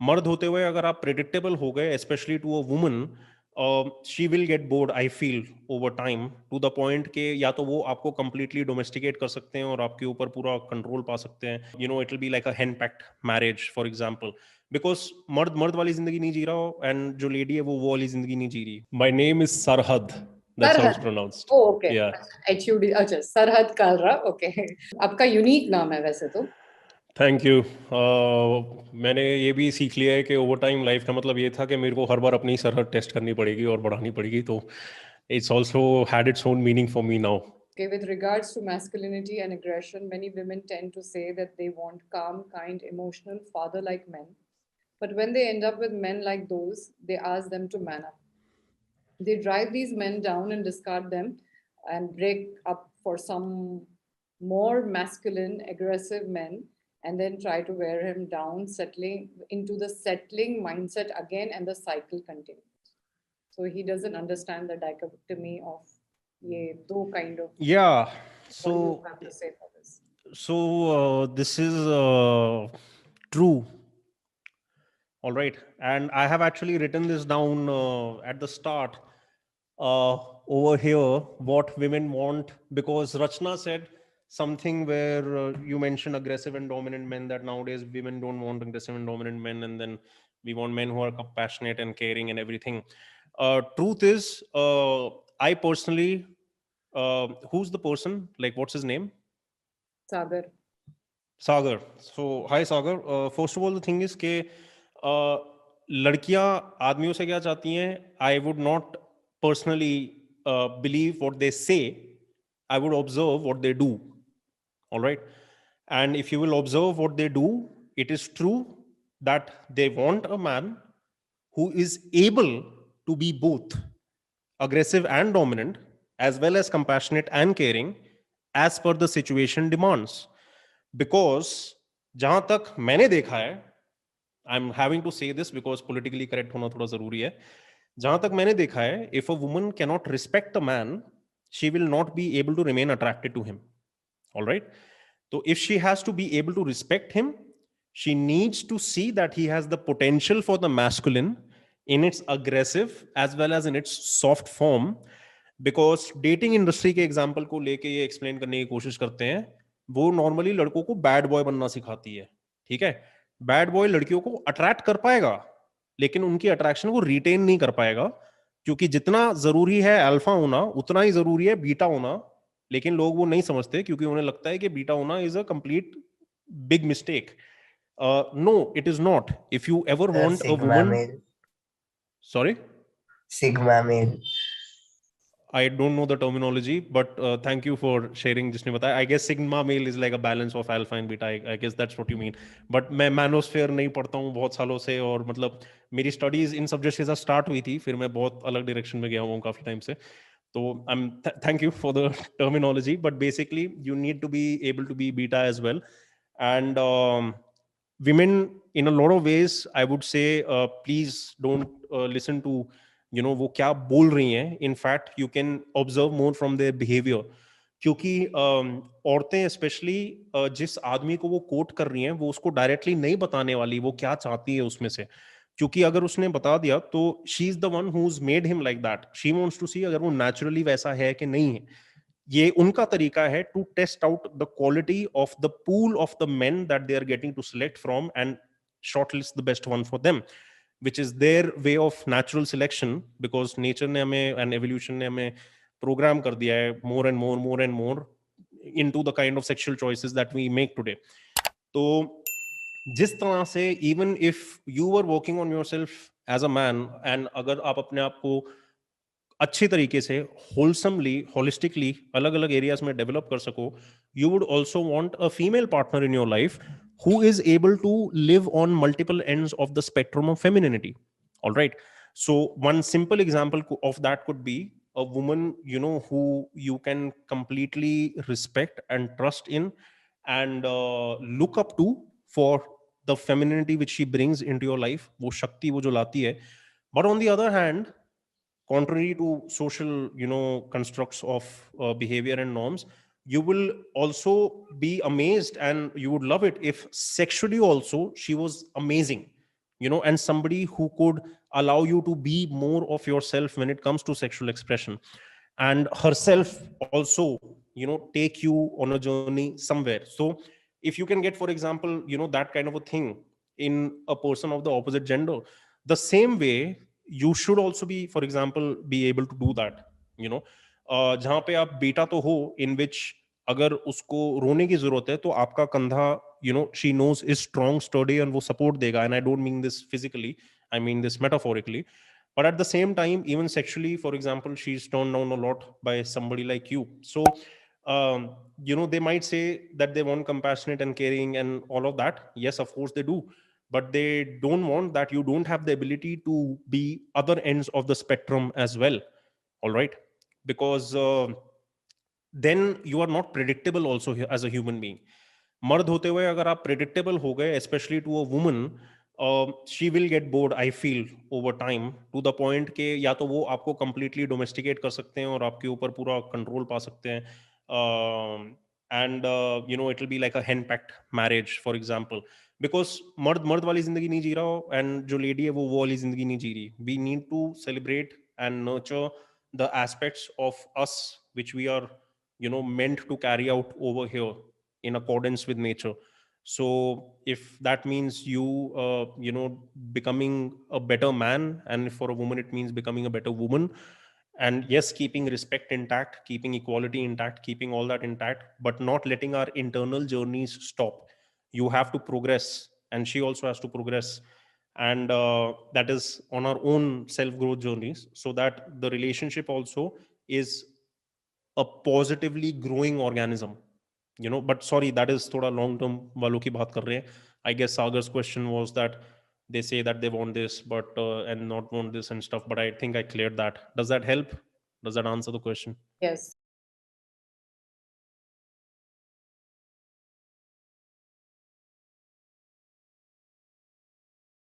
मर्द होते हुए अगर आप प्रेडिक्टेबल हो गए, specially to a woman, she will get bored, I feel, over time, to the point के या तो वो आपको कंप्लीटली डोमेस्टिकेट कर सकते हैं और आपके ऊपर पूरा कंट्रोल पा सकते हैं. You know, it will be like a henpecked marriage for example, because मर्द मर्द वाली जिंदगी नहीं जी रहा हो एंड जो लेडी है वो वाली जिंदगी नहीं जी रही. माई नेम इज सरहद, दैट्स हाउ इट्स सरहद, प्रोनाउंस्ड. ओके, HUD, अच्छा सरहद कालरा, ओके. आपका यूनिक नाम है वैसे तो. Thank you. मैंने ये भी सीख लिया है कि ओवर टाइम लाइफ का मतलब ये था कि मेरे को हर बार अपनी सरहद टेस्ट करनी पड़ेगी और बढ़ानी पड़ेगी, तो it's also had its own meaning for me now. Okay, with regards to masculinity and aggression, many women tend to say that they want calm, kind, emotional, father-like men. But when they end up with men like those, they ask them to man up. They drive these men down and discard them and break up for some more masculine, aggressive men, and then try to wear him down, settling into the settling mindset again, and the cycle continues. So he doesn't understand the dichotomy of ye do kind of. Yeah. What do you So have to say for this? this is true. All right. And I have actually written this down at the start over here, what women want, because Rachna said something where you mentioned aggressive and dominant men, that nowadays women don't want aggressive and dominant men, and then we want men who are compassionate and caring and everything. Truth is, I personally, who's the person? Like, what's his name? Sagar. Sagar. So, hi Sagar. First of all, the thing is कि लड़कियां आदमियों से क्या चाहती हैं? I would not personally believe what they say. I would observe what they do. All right. And if you will observe what they do, it is true that they want a man who is able to be both aggressive and dominant, as well as compassionate and caring, as per the situation demands. Because जहां तक मैंने देखा है, I am having to say this because politically correct होना थोड़ा जरूरी है. जहां तक मैंने देखा है, if a woman can not respect a man, she will not be able to remain attracted to him. All right. तो if she has to be able to respect him, she needs to see that he has the potential for the masculine in its aggressive as well as in its soft form. Because dating industry के example को लेके ये explain करने की कोशिश करते हैं, वो नॉर्मली लड़कों को बैड बॉय बनना सिखाती है. ठीक है. बैड बॉय लड़कियों को अट्रैक्ट कर पाएगा, लेकिन उनकी अट्रैक्शन को रिटेन नहीं कर पाएगा, क्योंकि जितना जरूरी है अल्फा होना, उतना ही जरूरी है बीटा होना. लेकिन लोग वो नहीं समझते, क्योंकि उन्हें लगता है कि बीटा होना is a complete big mistake. No, it is not. If you ever Sir, want a Sigma woman, male. Sorry, Sigma male. I don't know the terminology, but thank you for sharing. जिसने बताया, I guess sigma male is like a balance of alpha and beta. I guess that's what you mean. But मैं manosphere नहीं पढ़ता हूँ बहुत सालों से, और मतलब मेरी स्टडीज इन सब्जेक्ट्स के साथ स्टार्ट हुई थी, फिर मैं बहुत अलग डायरेक्शन में गया हूँ काफी टाइम से. तो thank you for the terminology, but basically you need to be able to be beta as well. And women, in a lot of ways, I would say, please don't listen to वो क्या बोल रही हैं. In fact you can observe more from their behaviour, क्योंकि औरतें specially जिस आदमी को वो कोट कर रही हैं, वो उसको डायरेक्टली नहीं बताने वाली वो क्या चाहती है उसमें से, क्योंकि अगर उसने बता दिया तो she is the one who made him like that. She wants to see अगर वो नेचुरली वैसा है कि नहीं है. ये उनका तरीका है to test out the quality of the pool of the men that they are getting to select from and shortlist the best one for them, which is their way of natural selection, because nature ने हमें and evolution ने हमें program कर दिया है more and more into the kind of sexual choices that we make today. तो जिस तरह से even if you were working on yourself as a man, and अगर आप अपने आप को अच्छी तरीके से होलसमली, होलिस्टिकली अलग अलग एरियाज में डेवलप कर सको, you would also want a female partner in your life who is able to live on multiple ends of the spectrum of femininity. All right. So one simple example of that could be a woman, who you can completely respect and trust in, and look up to for the femininity which she brings into your life, wo shakti wo jo lati hai. But on the other hand, contrary to social constructs of behavior and norms, you will also be amazed and you would love it if sexually also she was amazing. and somebody who could allow you to be more of yourself when it comes to sexual expression, and herself also, take you on a journey somewhere. So if you can get, for example, that kind of a thing in a person of the opposite gender, the same way you should also be, for example, be able to do that. जहाँ पे आप बेटा तो हो, in which अगर उसको रोने की जरूरत है तो आपका कंधा, she knows is strong sturdy, और वो सपोर्ट देगा. And I don't mean this physically, I mean this metaphorically. But at the same time, even sexually, for example, she's turned down a lot by somebody like you. So they might say that they want compassionate and caring and all of that. Yes, of course they do, but they don't want that you don't have the ability to be other ends of the spectrum as well. All right, because then you are not predictable also as a human being. मर्द होते हुए अगर आप predictable हो गए, especially to a woman, she will get bored, I feel, over time, to the point के या तो वो आपको completely domesticate कर सकते हैं और आपके ऊपर पूरा control पा सकते हैं, and it will be like a hen-pecked marriage, for example, because मर्द वाली जिंदगी नहीं जी रहा हो, and जो lady है वो वाली जिंदगी नहीं जी रही. We need to celebrate and nurture the aspects of us which we are meant to carry out over here in accordance with nature. So if that means you becoming a better man, and for a woman it means becoming a better woman, and yes, keeping respect intact, keeping equality intact, keeping all that intact, but not letting our internal journeys stop. You have to progress, and she also has to progress, and that is on our own self growth journeys, so that the relationship also is a positively growing organism. But sorry, that is thoda long term walon ki baat kar rahe hain. I guess Sagar's question was that they say that they want this but and not want this and stuff, but I think I cleared that. Does that help? Does that answer the question? Yes.